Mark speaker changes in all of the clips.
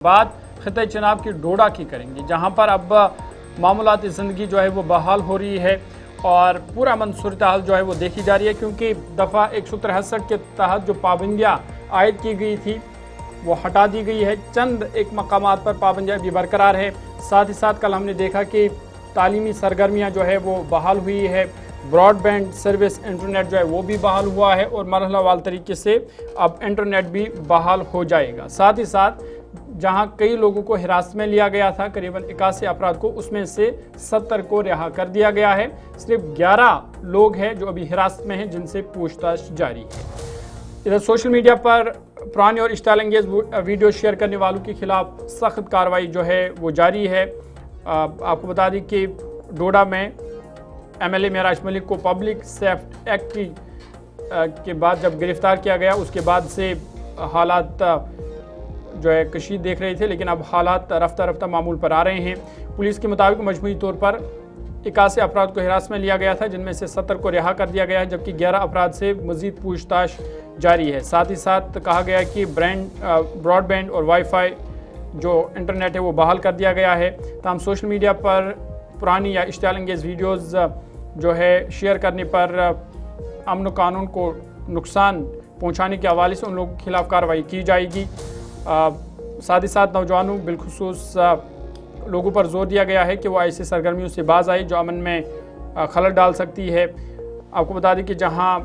Speaker 1: बात खिते चनाब की डोडा की करेंगे, जहां पर अब मामूलाती ज़िंदगी जो है वो बहाल हो रही है और पूरा अमन सूरत हाल जो है वो देखी जा रही है, क्योंकि दफ़ा 163 के तहत जो पाबंदियाँ आयद की गई थी वो हटा दी गई है। चंद एक मकामात पर पाबंदियाँ भी बरकरार है। साथ ही साथ कल हमने देखा कि तालीमी सरगर्मियाँ जो है वो बहाल हुई है, ब्रॉडबैंड सर्विस इंटरनेट जो है वो भी बहाल हुआ है और मरहलावार तरीके से अब इंटरनेट भी बहाल हो जाएगा। साथ ही साथ जहां कई लोगों को हिरासत में लिया गया था, करीबन 81 अफराद को, उसमें से 70 को रिहा कर दिया गया है। सिर्फ 11 लोग हैं जो अभी हिरासत में हैं, जिनसे पूछताछ जारी है। इधर सोशल मीडिया पर पुराने और इश्तियाल अंगेज वीडियो शेयर करने वालों के खिलाफ सख्त कार्रवाई जो है वो जारी है। आपको बता दें कि डोडा में MLA महराज मलिक को पब्लिक सेफ्टी एक्ट के बाद जब गिरफ्तार किया गया, उसके बाद से हालात जो है कशीद देख रहे थे, लेकिन अब हालात रफ्ता रफ्ता मामूल पर आ रहे हैं। पुलिस के मुताबिक मजमूई तौर पर 81 अफराद को हिरासत में लिया गया था, जिनमें से 70 को रिहा कर दिया गया है, जबकि 11 अफराद से मजीद पूछताछ जारी है। साथ ही साथ कहा गया कि ब्रॉडबैंड और वाईफाई जो इंटरनेट है वो बहाल कर दिया गया है। तमाम सोशल मीडिया पर पुरानी या इश्तियाल अंगेज वीडियोज़ जो है शेयर करने पर अमन कानून को नुकसान पहुँचाने के हवाले से उन लोगों के खिलाफ कार्रवाई की जाएगी। साथ ही साथ नौजवानों बिलखुसूस लोगों पर जोर दिया गया है कि वो ऐसी सरगर्मियों से बाज आए जो अमन में खलल डाल सकती है। आपको बता दें कि जहां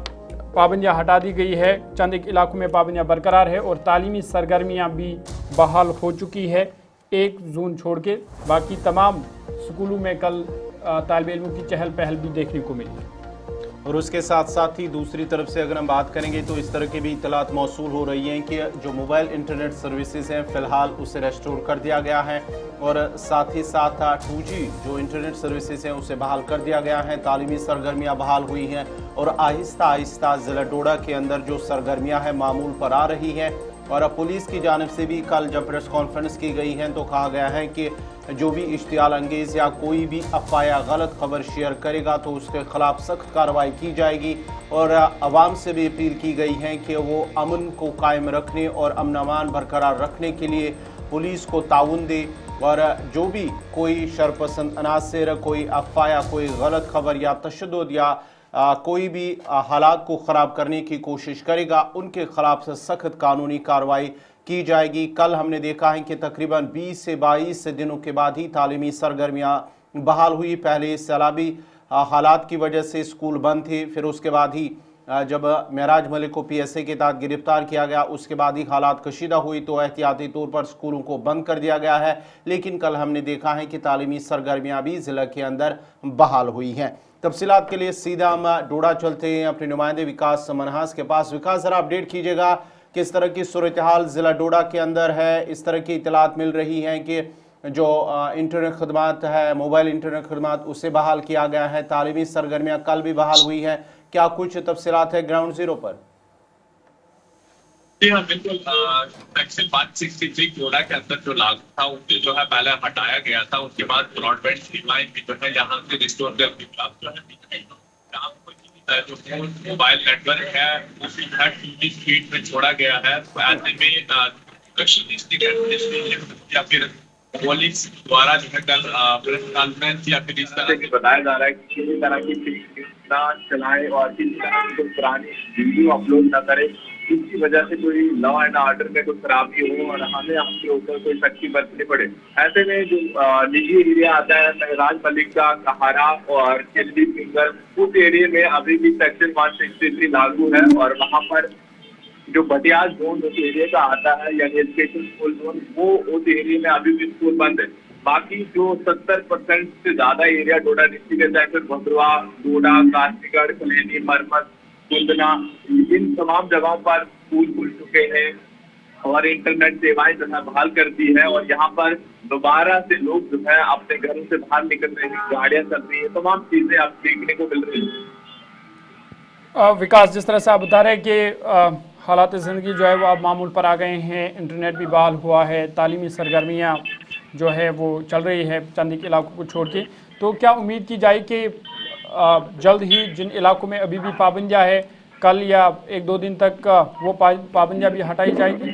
Speaker 1: पाबंदियां हटा दी गई है, चंद एक इलाकों में पाबंदियां बरकरार है और तालीमी सरगर्मियां भी बहाल हो चुकी है, 1 जून छोड़ के। बाकी तमाम स्कूलों में कल तालिब इल्मों की चहल पहल भी देखने को मिली।
Speaker 2: और उसके साथ साथ ही दूसरी तरफ से अगर हम बात करेंगे तो इस तरह की भी इतलात मौसूल हो रही हैं कि जो मोबाइल इंटरनेट सर्विसेज हैं फ़िलहाल उसे रेस्टोर कर दिया गया है और साथ ही साथ 2G जो इंटरनेट सर्विसेज हैं उसे बहाल कर दिया गया है। तालीमी सरगर्मियां बहाल हुई हैं और आहिस्ता आहिस्ता ज़िला डोडा के अंदर जो सरगर्मियां हैं मामूल पर आ रही हैं। और पुलिस की जानिब से भी कल जब प्रेस कॉन्फ्रेंस की गई है तो कहा गया है कि जो भी इश्तियाल अंगेज़ या कोई भी अफवाह या गलत खबर शेयर करेगा तो उसके खिलाफ सख्त कार्रवाई की जाएगी। और आवाम से भी अपील की गई है कि वो अमन को कायम रखने और अमन अमान बरकरार रखने के लिए पुलिस को ताउन दे और जो भी कोई शरपसंद अनासर, कोई अफवाह या कोई गलत खबर या तशद्दुद या कोई भी हालात को ख़राब करने की कोशिश करेगा, उनके खिलाफ सख्त कानूनी कार्रवाई की जाएगी। कल हमने देखा है कि तकरीबन 20 से 22 दिनों के बाद ही तालीमी सरगर्मियाँ बहाल हुई। पहले सैलाबी हालात की वजह से स्कूल बंद थे, फिर उसके बाद ही जब महराज मलिक को PSA के तहत गिरफ्तार किया गया, उसके बाद ही हालात कशीदा हुई तो एहतियाती तौर पर स्कूलों को बंद कर दिया गया है। लेकिन कल हमने देखा है कि तालीमी सरगर्मियाँ भी ज़िला के अंदर बहाल हुई हैं। तफसीलात के लिए सीधा हम डोडा चलते हैं अपने नुमाइंदे विकास मनहास के पास। विकास, ज़रा अपडेट कीजिएगा किस तरह की सूरत हाल ज़िला डोडा के अंदर है। इस तरह की इतलात मिल रही हैं कि जो इंटरनेट खदमात है, मोबाइल इंटरनेट खदमात, उसे बहाल किया गया है। तालीमी सरगर्मियाँ कल भी बहाल हुई हैं, क्या कुछ तफसीलात है ग्राउंड जीरो पर?
Speaker 3: जी हाँ, बिल्कुल। सेक्शन 563 डोडा के अंदर जो लागू था उसे जो है पहले हटाया गया था, उसके बाद ब्रॉडबैंड सेवाएं भी जो है यहाँ से रिस्टोर करने के खिलाफ जो है जो मोबाइल नेटवर्क है उसी 2G स्पीड में छोड़ा गया है। ऐसे में या फिर पुलिस द्वारा जो है कल प्रेस कॉन्फ्रेंस या फिर इस तरह से बताया जा रहा है कि किसी तरह की ना चलाए और किसी तरह की कोई पुरानी वीडियो अपलोड न करे, जिसकी वजह से कोई लॉ एंड ऑर्डर में कोई खराबी हो और हमें आपके ऊपर कोई सख्ती बरतनी पड़े। ऐसे में जो निजी एरिया आता है महराज मलिक का, कहारा और चिल्ली फिंगर, उस एरिया में अभी भी सेक्शन 163 लागू है और वहाँ पर जो बटियाल जोन उस एरिया का आता है यानी एजुकेशन स्कूल जोन, वो उस एरिया में अभी भी स्कूल बंद है। बाकी जो 70% से ज्यादा एरिया डोडा डिस्ट्रिक्ट है, फिर भद्रवा, डोडा, काशीगढ़, कलेनी, मरमत, कुंदना, इन तमाम जगहों पर स्कूल खुल चुके हैं और इंटरनेट सेवाएं जो है बहाल कर दी है और यहाँ पर दोबारा से लोग जो है अपने घरों से बाहर निकल रहे हैं, गाड़ियां चल रही है, तमाम चीजें अब देखने को मिल रही है।
Speaker 1: विकास, जिस तरह से आप बता रहे हैं कि हालात ज़िंदगी जो है वो अब मामूल पर आ गए हैं, इंटरनेट भी बहाल हुआ है, तालीमी सरगर्मियाँ जो है वो चल रही है चंद एक इलाकों को छोड़ के, तो क्या उम्मीद की जाए कि जल्द ही जिन इलाकों में अभी भी पाबंदियाँ है, कल या 1-2 दिन तक वो पाबंदियाँ भी हटाई जाएगी?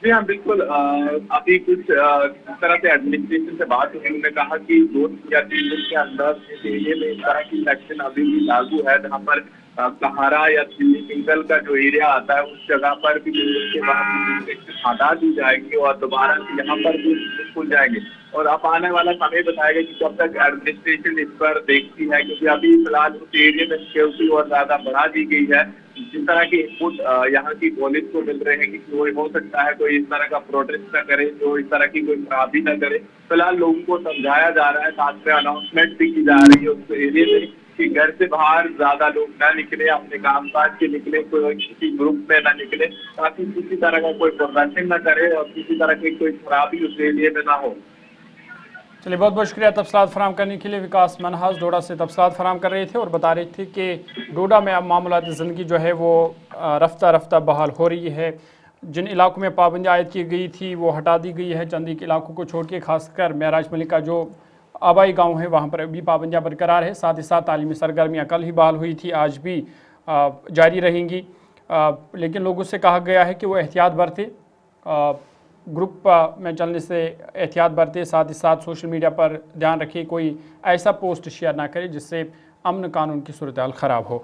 Speaker 3: जी हाँ, बिल्कुल। अभी कुछ इस तरह से एडमिनिस्ट्रेशन से बात हुई, उन्होंने कहा कि 2 या 3 दिन के अंदर इस एरिया में इस तरह की सेक्शन अभी भी लागू है, जहाँ पर सहारा या दिल्ली सिंगल का जो एरिया आता है उस जगह पर भी बिल्डिंग के बाहर रिस्ट्रिक्शन हटा दी जाएगी और दोबारा से यहाँ पर भी खुल जाएंगे। और अब आने वाला समय बताएगा कि कब तक एडमिनिस्ट्रेशन इस पर देखती है, क्योंकि अभी फिलहाल उस एरिया में सिक्योरिटी और ज्यादा बढ़ा दी गई है। जिस तरह के इनपुट यहाँ की पुलिस को मिल रहे हैं कि कोई हो सकता है कोई इस तरह का प्रोटेस्ट न करे, जो इस तरह की कोई खराबी न करे। फिलहाल लोगों को समझाया जा रहा है, साथ में अनाउंसमेंट भी की जा रही है उस एरिया में कि घर से बाहर ज्यादा लोग न निकले, अपने कामकाज के निकले, कोई किसी ग्रुप में न निकले, ताकि किसी तरह का कोई प्रदर्शन न करे और किसी तरह की कोई खराबी उस एरिया में ना हो।
Speaker 1: चलिए, बहुत बहुत शुक्रिया तफसीलात फराम करने के लिए। विकास मनहास डोडा से तफसीलात फराम कर रहे थे और बता रहे थे कि डोडा में अब मामूलात ज़िंदगी जो है वो रफ्ता रफ्ता बहाल हो रही है। जिन इलाकों में पाबंदी आयद की गई थी वो हटा दी गई है, चंद एक इलाकों को छोड़ के, खासकर महराज मलिक का जो आबाई गांव है वहाँ पर अभी पाबंदियाँ बरकरार है। साथ ही साथ तालीमी सरगर्मियाँ कल ही बहाल हुई थी, आज भी जारी रहेंगी। लेकिन लोगों से कहा गया है कि वो एहतियात बरतें, ग्रुप में चलने से एहतियात बरतें, साथ ही साथ सोशल मीडिया पर ध्यान रखें कोई ऐसा पोस्ट शेयर ना करे जिससे अमन कानून की सूरत हाल ख़राब हो।